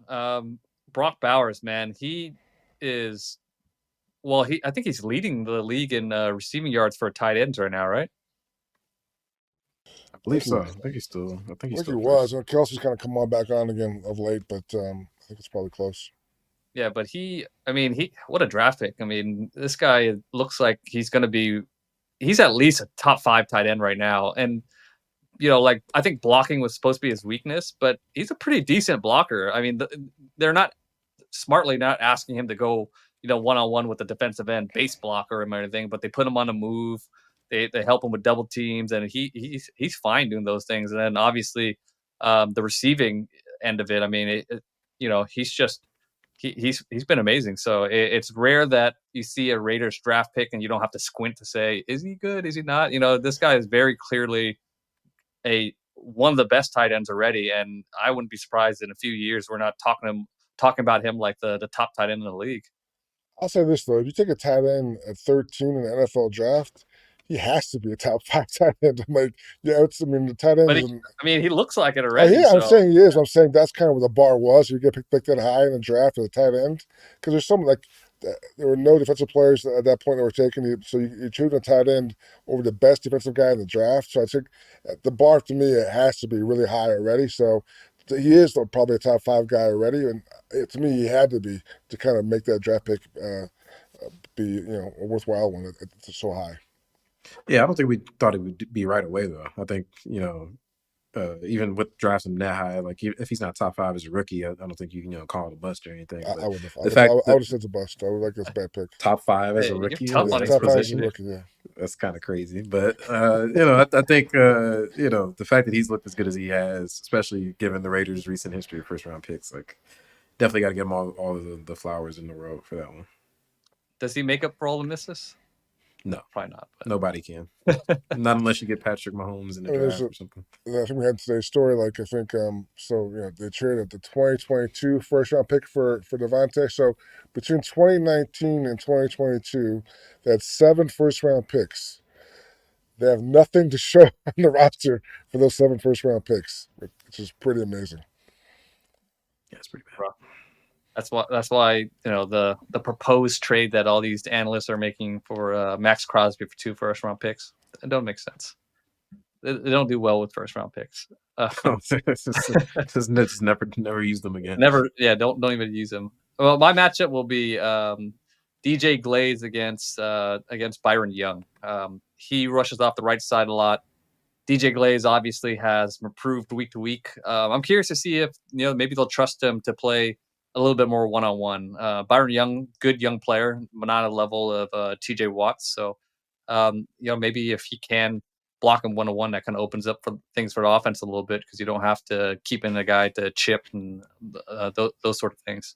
Brock Bowers, man, he is. Well, I think he's leading the league in receiving yards for tight ends right now, right?
I believe so. I think he's still. I think he
was. Kelsey's kind of come back on again of late, but I think it's probably close.
Yeah, but what a draft pick. I mean, this guy looks like he's at least a top 5 tight end right now. And, I think blocking was supposed to be his weakness, but he's a pretty decent blocker. I mean, they're not smartly not asking him to go, one-on-one with the defensive end base blocker or anything, but they put him on a move. They help him with double teams, and he's fine doing those things. And then obviously, the receiving end of it, I mean, he's just he's been amazing. So it's rare that you see a Raiders draft pick and you don't have to squint to say, is he good? Is he not? This guy is very clearly one of the best tight ends already, and I wouldn't be surprised in a few years we're not talking about him like the top tight end in the league.
I'll say this though: if you take a tight end at 13 in the NFL draft, he has to be a top 5 tight end. I'm like, the tight end.
But he looks like it already.
Yeah, I'm saying he is. I'm saying that's kind of where the bar was. You get picked that high in the draft as a tight end, because there's some there were no defensive players at that point that were taken. So you choose a tight end over the best defensive guy in the draft. So I think the bar to me, it has to be really high already. So he is probably a top 5 guy already, and to me, he had to be to kind of make that draft pick be a worthwhile one. It's so high.
Yeah, I don't think we thought it would be right away though. I think even with drafting him that high, like if he's not top 5 as a rookie, I don't think you can call it a bust or anything.
I would have. I would have said it's a bust. I would like this bad pick.
Top 5 as a rookie.
Tough on his
top 5 as a
position.
rookie. Yeah,
that's kind of crazy. But I think the fact that he's looked as good as he has, especially given the Raiders' recent history of first round picks, like definitely got to give him all of the flowers in the world for that one.
Does he make up for all the misses?
No,
probably not. But.
Nobody can. Not unless you get Patrick Mahomes in the draft or something.
I think we had today's story. Like I think, they traded the 2022 first round pick for Davante. So between 2019 and 2022, they had 7 first round picks. They have nothing to show on the roster for those 7 first round picks, which is pretty amazing.
Yeah, it's pretty bad.
That's why the proposed trade that all these analysts are making for Max Crosby for 2 first round picks, it don't make sense. They don't do well with first round picks.
Just never use them again.
Never, yeah. Don't even use them. Well, my matchup will be DJ Glaze against Byron Young. He rushes off the right side a lot. DJ Glaze obviously has improved week to week. I'm curious to see if maybe they'll trust him to play a little bit more one-on-one. Byron Young, good young player, but not a level of TJ Watts. So, maybe if he can block him one-on-one, that kind of opens up for things for the offense a little bit, because you don't have to keep in a guy to chip and those sort of things.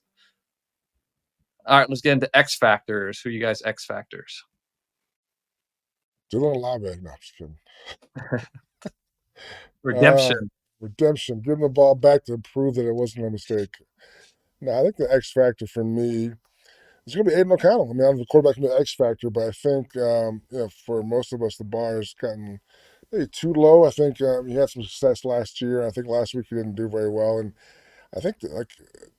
All right, let's get into X factors. Who are you guys X factors?
Dylan Olave. No, I'm just kidding.
Redemption.
Give him the ball back to prove that it wasn't a mistake. No, I think the X factor for me is going to be Aiden O'Connell. I mean, I'm the quarterback in the X factor, but I think for most of us, the bar has gotten maybe too low. I think he had some success last year. I think last week he didn't do very well, and I think like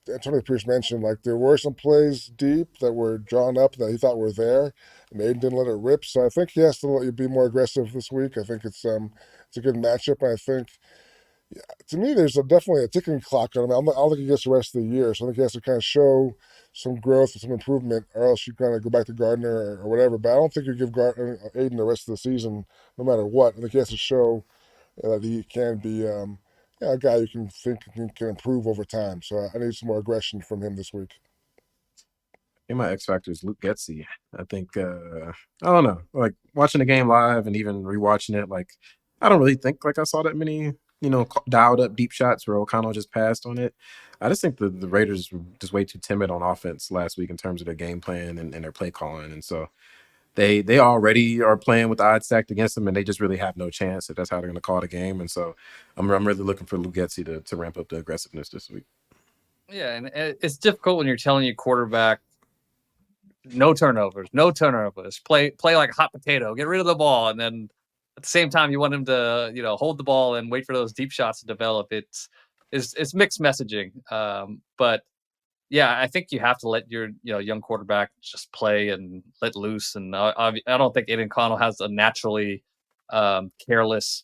Antonio Pierce mentioned, like there were some plays deep that were drawn up that he thought were there, and Aiden didn't let it rip. So I think he has to be more aggressive this week. I think it's a good matchup. And I think. To me, there's definitely a ticking clock on him. I don't think he gets the rest of the year, so I think he has to kind of show some growth and some improvement, or else you kind of go back to Gardner or whatever. But I don't think you give Aiden the rest of the season, no matter what. I think he has to show that he can be a guy you can think can improve over time. So I need some more aggression from him this week.
In my X factor is Luke Getsy. I think I don't know, like watching the game live and even rewatching it, like I don't really think like I saw that many dialed up deep shots where O'Connell just passed on it. I just think the Raiders were just way too timid on offense last week in terms of their game plan and their play calling. And so they already are playing with the odds stacked against them, and they just really have no chance if that's how they're going to call the game. And so I'm really looking for Luke Getsy to ramp up the aggressiveness this week. Yeah,
and it's difficult when you're telling your quarterback, no turnovers, play like a hot potato, get rid of the ball, and then at the same time, you want him to, hold the ball and wait for those deep shots to develop. It's mixed messaging. But yeah, I think you have to let your young quarterback just play and let loose. And I don't think Aiden O'Connell has a naturally careless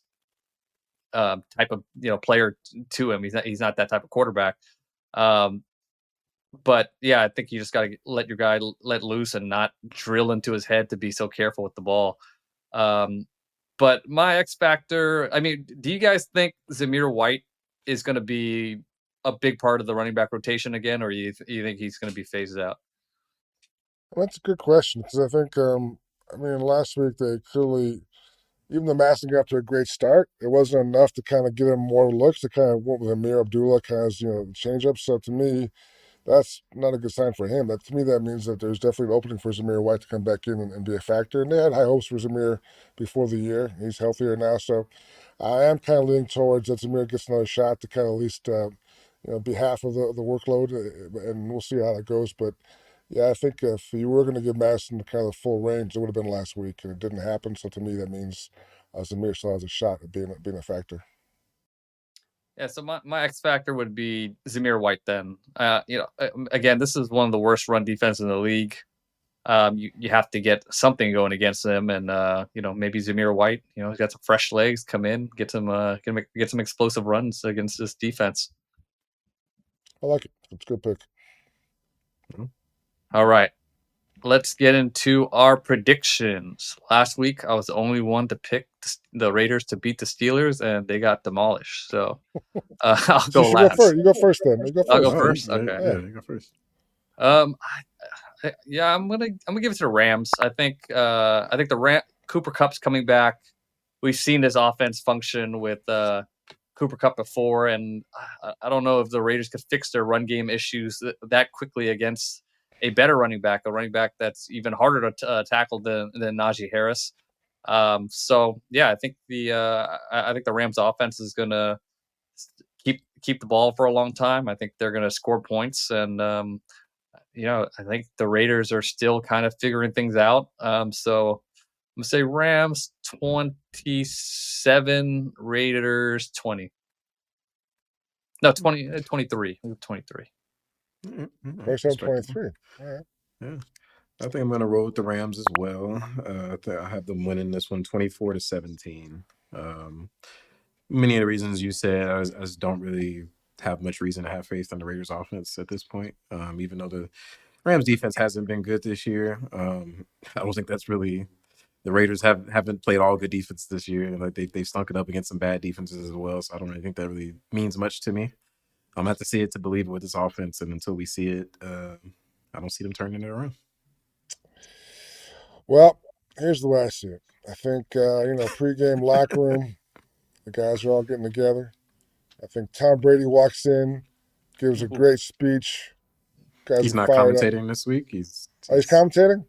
type of player to him. He's not that type of quarterback. But yeah, I think you just got to let your guy let loose and not drill into his head to be so careful with the ball. But my X factor, I mean, do you guys think Zamir White is going to be a big part of the running back rotation again, or you think he's going to be phased out?
Well, that's a good question because I think, last week they clearly, even though Masson got to a great start, it wasn't enough to kind of give him more looks. To kind of went with Amir Abdullah, kind of, change up. So to me, that's not a good sign for him. To me, that means that there's definitely an opening for Zamir White to come back in and be a factor. And they had high hopes for Zamir before the year. He's healthier now, so I am kind of leaning towards that Zamir gets another shot to kind of at least be half of the workload, and we'll see how that goes. But yeah, I think if you were going to give Madison kind of the full range, it would have been last week, and it didn't happen. So to me, that means Zamir still has a shot at being a factor.
Yeah, so my X factor would be Zamir White. Then, again, this is one of the worst run defenses in the league. You have to get something going against them, and maybe Zamir White, he's got some fresh legs, come in, get some explosive runs against this defense.
I like it. It's a good pick.
All right, let's get into our predictions. Last week, I was the only one to pick the Raiders to beat the Steelers, and they got demolished. So I'll go last.
You go first, then. You go first.
I'll go first. Okay.
Yeah, you go first.
I'm gonna give it to the Rams. I think the Cooper Kupp's coming back. We've seen this offense function with Cooper Kupp before, and I don't know if the Raiders could fix their run game issues that quickly against a better running back, a running back that's even harder to tackle than Najee Harris. So yeah, I think the Rams offense is gonna keep the ball for a long time. I think they're gonna score points, and I think the Raiders are still kind of figuring things out. So I'm gonna say Rams 27, Raiders 20. No, 23. 23.
27-23. All right.
Yeah. I think I'm going to roll with the Rams as well. I have them winning this one 24-17. Many of the reasons you said, I just don't really have much reason to have faith in the Raiders offense at this point. Even though the Rams defense hasn't been good this year. I don't think that's really, the Raiders haven't played all good defense this year. Like they've stunk it up against some bad defenses as well. So I don't really think that really means much to me. I'm gonna have to see it to believe it with this offense, and until we see it, I don't see them turning it around.
Well, here's the way I see it. I think pregame locker room, the guys are all getting together. I think Tom Brady walks in, gives a great speech. Guys
He's
are
not
fired
commentating
up.
this week. He's
commentating.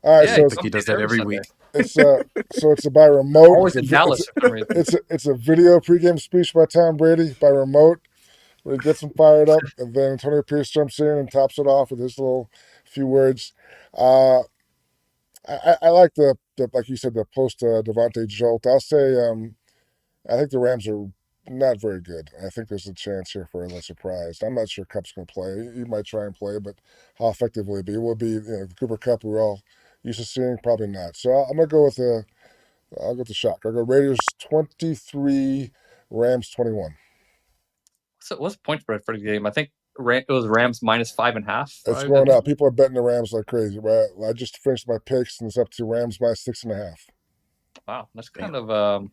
All right,
Yeah,
so
I think he does that every week.
it's by remote.
Always in Dallas for some reason.
It's a video pregame speech by Tom Brady by remote, where he gets them fired up, and then Antonio Pierce jumps in and tops it off with his little few words. I like the like you said, the post Devonte jolt. I'll say I think the Rams are not very good. I think there's a chance here for a surprise. I'm not sure Kupp's going to play. He might try and play, but how effective will he be? It will be the Cooper Kupp we're all used to seeing, probably not. So I'm going to go with I'll go with the shock. I'll go Raiders 23, Rams 21.
So what's the point spread for the game? I think it was Rams minus 5.5.
It's going up. People are betting the Rams like crazy. Right? I just finished my picks, and it's up to Rams minus 6.5.
Wow, that's kind of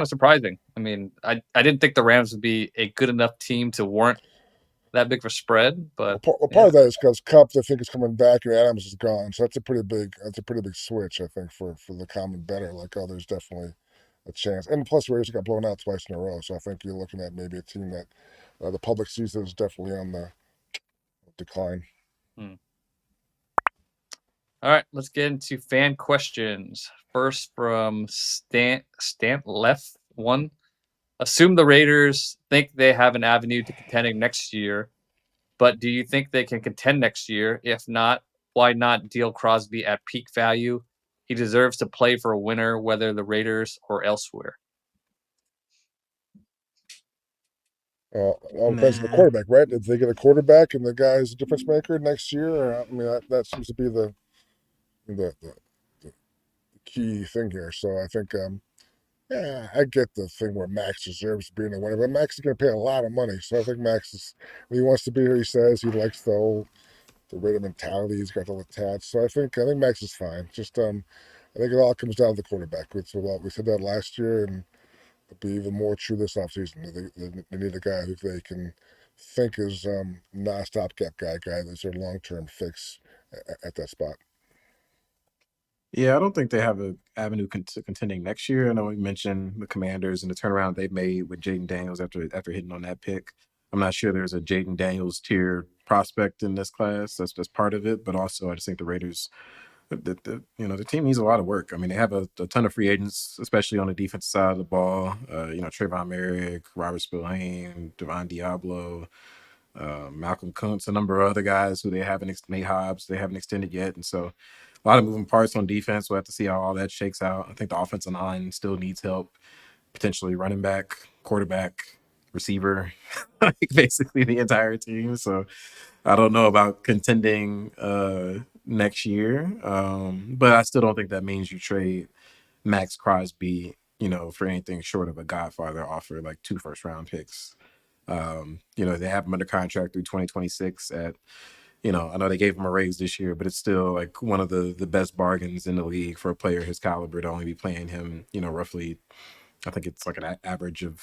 surprising. I mean, I didn't think the Rams would be a good enough team to warrant that big of a spread. But
part of that is because Kupp, I think, is coming back and Adams is gone. So that's a pretty big switch, I think, for the common bettor. Like, there's definitely a chance. And plus, the Raiders got blown out twice in a row. So I think you're looking at maybe a team that the public sees is definitely on the decline.
All right, let's get into fan questions. First from Stant Left one. Assume the Raiders think they have an avenue to contending next year, but do you think they can contend next year? If not, why not deal Crosby at peak value? He deserves to play for a winner, whether the Raiders or elsewhere.
All depends on the quarterback, right? If they get a quarterback and the guy's a difference maker next year, that seems to be the key thing here. So I think, I get the thing where Max deserves to be in the winner, but Max is going to pay a lot of money. So I think Max is, when he wants to be here, he says he likes the Raider mentality. He's got all attached. So I think Max is fine. Just I think it all comes down to the quarterback. We said that last year, and it'll be even more true this offseason. They need a guy who they can think is not a stopgap guy that's their long-term fix at that spot.
Yeah, I don't think they have an avenue to contending next year. I know we mentioned the Commanders and the turnaround they made with Jaden Daniels after hitting on that pick. I'm not sure there's a Jaden Daniels tier prospect in this class. That's part of it, but also I just think the Raiders, the team needs a lot of work. I mean, they have a ton of free agents, especially on the defensive side of the ball. Trayvon Merrick, Robert Spillane, Devon Diablo, Malcolm Kuntz, a number of other guys who they haven't, Nate Hobbs, they haven't extended yet. And so a lot of moving parts on defense. We'll have to see how all that shakes out. I think the offensive line still needs help, potentially running back, quarterback, receiver, like basically the entire team. So I don't know about contending next year. But I still don't think that means you trade Max Crosby, for anything short of a Godfather offer, like 2 first-round picks. They have him under contract through 2026 at, I know they gave him a raise this year, but it's still like one of the best bargains in the league for a player his caliber to only be playing him, roughly, I think it's like an average of,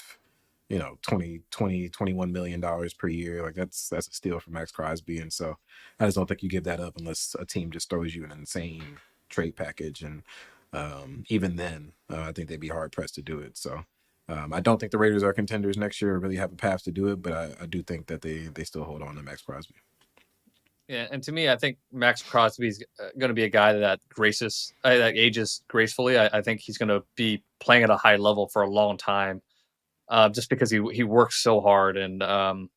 21 million dollars per year. Like that's a steal for Max Crosby. And so I just don't think you give that up unless a team just throws you an insane trade package. And even then, I think they'd be hard pressed to do it. So I don't think the Raiders are contenders next year or really have a path to do it, but I do think that they still hold on to Max Crosby.
Yeah, and to me, I think Max Crosby is going to be a guy that ages gracefully. I think he's going to be playing at a high level for a long time, just because he works so hard. And I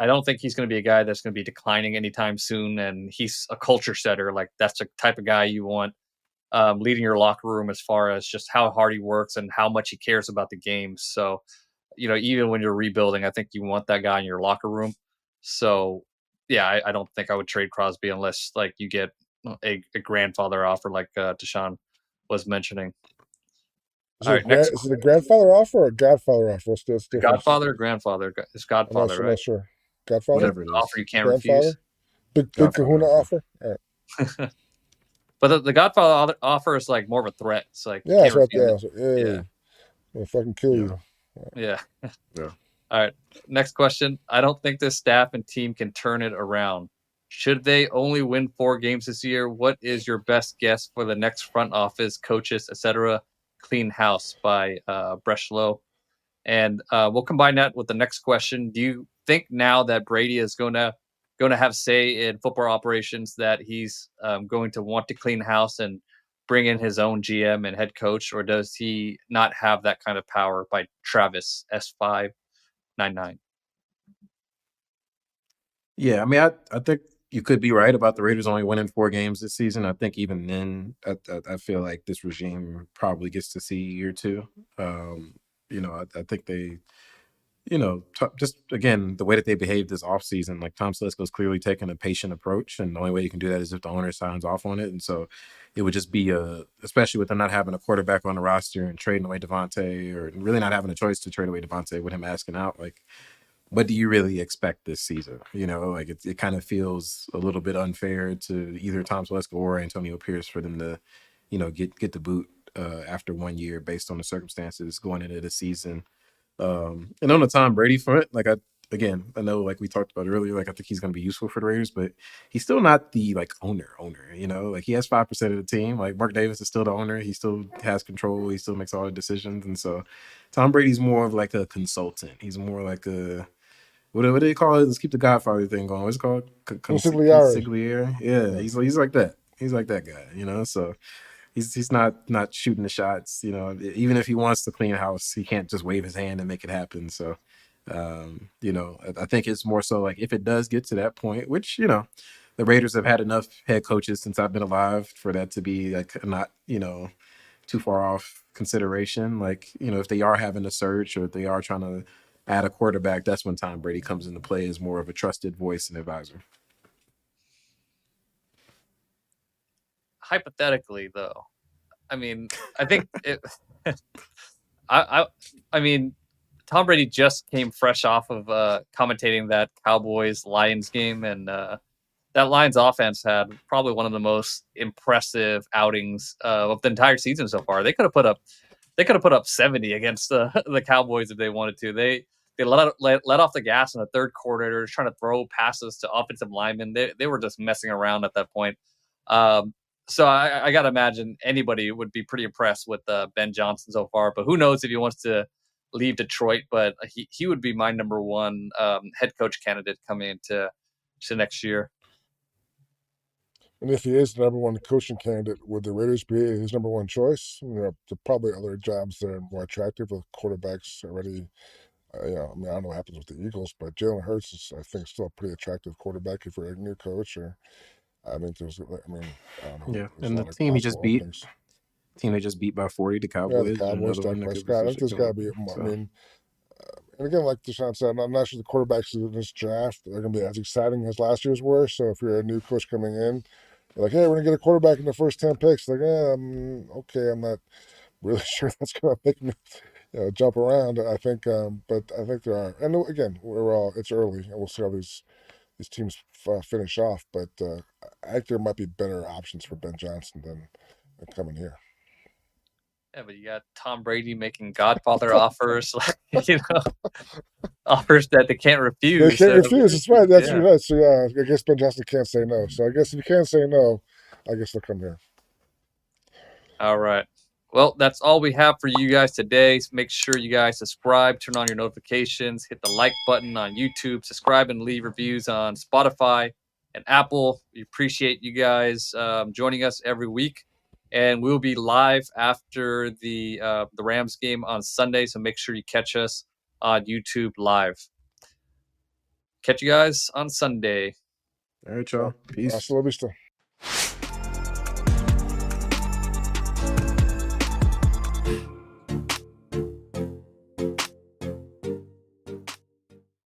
don't think he's going to be a guy that's going to be declining anytime soon. And he's a culture setter. Like that's the type of guy you want leading your locker room as far as just how hard he works and how much he cares about the game. So, even when you're rebuilding, I think you want that guy in your locker room. So, yeah, I don't think I would trade Crosby unless like you get a grandfather offer like Tashan was mentioning. All right, next.
Is it a grandfather offer or a godfather offer? What's the difference?
Godfather or grandfather? It's Godfather,
I'm
right?
not sure. Godfather?
Whatever it is.
Offer you can't
Grandfather?
refuse.
Big kahuna offer? All right.
But the Godfather offer is like more of a threat. It's like you
Yeah,
can't
that's right
refuse
there.
it.
Hey,
Yeah.
I'll fucking kill you.
Yeah.
Yeah.
All right. Next question. I don't think this staff and team can turn it around. Should they only win 4 games this year? What is your best guess for the next front office, coaches, etc.? Clean house by Breslow. And we'll combine that with the next question. Do you think now that Brady is going to have say in football operations that he's going to want to clean house and bring in his own GM and head coach, or does he not have that kind of power? By Travis S599.
Yeah, I mean, I think you could be right about the Raiders only winning 4 games this season. I think even then, I feel like this regime probably gets to see year 2. I think they, just again, the way that they behaved this offseason, like Tom Telesco's clearly taking a patient approach, and the only way you can do that is if the owner signs off on it. And so it would just be especially with them not having a quarterback on the roster and trading away Devonte, or really not having a choice to trade away Devonte with him asking out, like, what do you really expect this season? Like it kind of feels a little bit unfair to either Tom Telesco or Antonio Pierce for them to, get the boot after 1 year based on the circumstances going into the season. And on the Tom Brady front, like I know like we talked about earlier, like I think he's going to be useful for the Raiders, but he's still not the like owner, like he has 5% of the team. Like Mark Davis is still the owner. He still has control. He still makes all the decisions. And so Tom Brady's more of like a consultant. He's more like a, what do they call it? Let's keep the Godfather thing going. What's it called? Consigliere. Yeah, he's like that. He's like that guy, So he's not shooting the shots. Even if he wants to clean house, he can't just wave his hand and make it happen. So, I think it's more so like if it does get to that point, which the Raiders have had enough head coaches since I've been alive for that to be like not too far off consideration. Like if they are having a search or if they are trying to add a quarterback, that's when Tom Brady comes into play as more of a trusted voice and advisor.
Hypothetically, though, I mean, I think I mean, Tom Brady just came fresh off of commentating that Cowboys-Lions game, and that Lions offense had probably one of the most impressive outings of the entire season so far. They could have put up 70 against the Cowboys if they wanted to. they let off the gas in the third quarter. They were trying to throw passes to offensive linemen. They were just messing around at that point. So I got to imagine anybody would be pretty impressed with Ben Johnson so far. But who knows if he wants to leave Detroit? But he would be my number one head coach candidate coming into next year.
And if he is the number one coaching candidate, would the Raiders be his number one choice? You know, there are probably other jobs that are more attractive with quarterbacks already. I mean, I don't know what happens with the Eagles, but Jalen Hurts is, I think, still a pretty attractive quarterback if you're a new coach. Or, I mean, I don't know.
Yeah,
There's
and
a
the
lot of
team he just
possible
beat,
openings.
team they just beat by 40, the
Yeah,
Cowboys.
the Cowboys,
another
Dak
one that could
Prescott. I think there's got to be.
So,
I mean, and again, like Tashan said, I'm not sure the quarterbacks in this draft are going to be as exciting as last year's were. So if you're a new coach coming in, you're like, hey, we're going to get a quarterback in the first 10 picks. Like, okay, I'm not really sure that's going to make me jump around. I think, but I think there are. And again, it's early, and we'll see how these teams finish off. But I think there might be better options for Ben Johnson than coming here.
Yeah, but you got Tom Brady making Godfather offers, offers that they can't refuse.
They can't refuse. That's right. That's
Yeah.
right. So yeah, I guess Ben Johnson can't say no. So I guess if you can't say no, I guess they'll come here.
All right. Well, that's all we have for you guys today. So make sure you guys subscribe, turn on your notifications, hit the like button on YouTube, subscribe and leave reviews on Spotify and Apple. We appreciate you guys joining us every week. And we'll be live after the Rams game on Sunday. So make sure you catch us on YouTube live. Catch you guys on Sunday.
all right, y'all. Peace.
Hasta la vista.